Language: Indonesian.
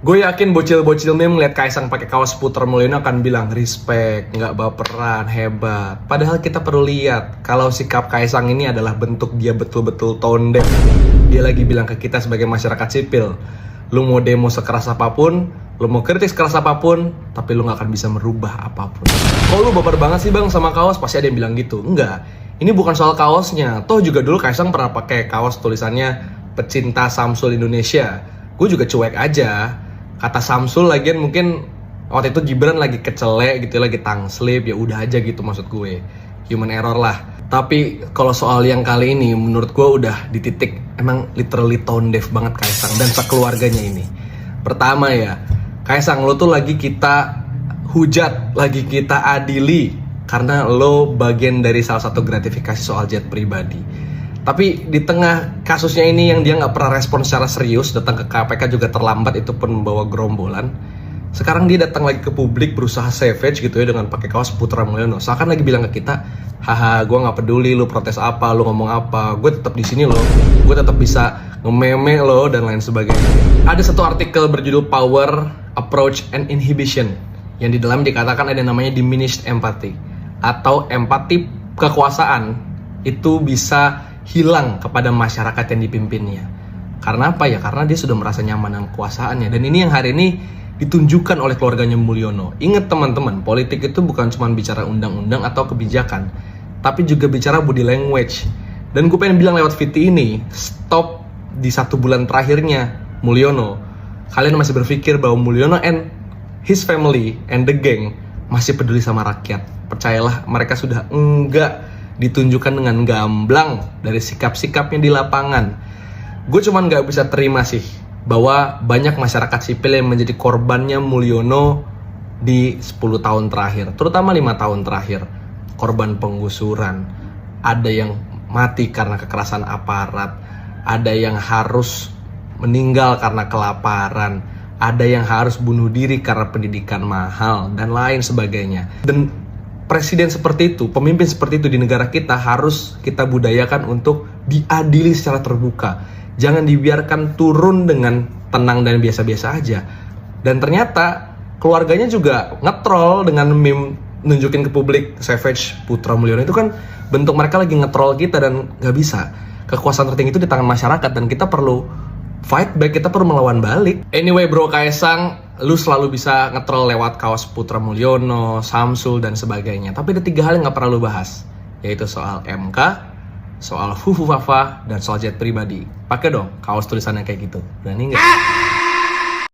Gue yakin bocil-bocil nih ngeliat Kaisang pakai kaos Putra Mulyono akan bilang respect, nggak baperan, hebat. Padahal kita perlu lihat kalau sikap Kaisang ini adalah bentuk dia betul-betul tone deaf. Dia lagi bilang ke kita sebagai masyarakat sipil, lu mau demo sekeras apapun, lu mau kritik sekeras apapun, tapi lu nggak akan bisa merubah apapun. Kok lu baper banget sih bang sama kaos? Pasti ada yang bilang gitu. Enggak, ini bukan soal kaosnya. Toh juga dulu Kaisang pernah pakai kaos tulisannya pecinta Samsul Indonesia. Gue juga cuek aja. Kata Samsul lagian mungkin waktu itu Gibran lagi kecelek gitu, lagi tangslip, ya udah aja gitu maksud gue. Human error lah. Tapi kalau soal yang kali ini menurut gue udah di titik emang literally tone deaf banget Kaisang dan sekeluarganya ini. Pertama ya, Kaisang lo tuh lagi kita hujat, lagi kita adili karena lo bagian dari salah satu gratifikasi soal jet pribadi. Tapi di tengah kasusnya ini yang dia nggak pernah respon secara serius, datang ke KPK juga terlambat, itu pun membawa gerombolan. Sekarang dia datang lagi ke publik berusaha savage gitu ya dengan pakai kaos Putra Mulyono. Seakan lagi bilang ke kita, haha gue nggak peduli lu protes apa, lu ngomong apa, gue tetap di sini loh, gue tetap bisa ngememe lo dan lain sebagainya. Ada satu artikel berjudul Power, Approach, and Inhibition yang di dalam dikatakan ada namanya diminished empathy atau empati kekuasaan itu bisa hilang kepada masyarakat yang dipimpinnya. Karena apa ya? Karena dia sudah merasa nyaman dengan kekuasaannya. Dan ini yang hari ini ditunjukkan oleh keluarganya Mulyono. Ingat teman-teman, politik itu bukan cuma bicara undang-undang atau kebijakan, tapi juga bicara body language. Dan gue pengen bilang lewat VT ini, stop di 1 bulan terakhirnya Mulyono. Kalian masih berpikir bahwa Mulyono and his family and the gang masih peduli sama rakyat. Percayalah, mereka sudah enggak ditunjukkan dengan gamblang dari sikap-sikapnya di lapangan. Gue cuman gak bisa terima sih bahwa banyak masyarakat sipil yang menjadi korbannya Mulyono di 10 tahun terakhir, terutama 5 tahun terakhir. Korban penggusuran, ada yang mati karena kekerasan aparat, ada yang harus meninggal karena kelaparan, ada yang harus bunuh diri karena pendidikan mahal, dan lain sebagainya. Dan presiden seperti itu, pemimpin seperti itu di negara kita harus kita budayakan untuk diadili secara terbuka. Jangan dibiarkan turun dengan tenang dan biasa-biasa aja. Dan ternyata keluarganya juga ngetrol dengan meme nunjukin ke publik savage Putra Mulyono. Itu kan bentuk mereka lagi ngetrol kita dan gak bisa. Kekuasaan tertinggi itu di tangan masyarakat dan kita perlu fight back, kita perlu melawan balik. Anyway bro Kaisang, lu selalu bisa ngetrol lewat kaos Putra Mulyono, Samsul, dan sebagainya. Tapi ada 3 hal yang gak pernah lu bahas, yaitu soal MK, soal Fufu Fafa, dan soal jet pribadi. Pakai dong kaos tulisannya kayak gitu. Berani nggak?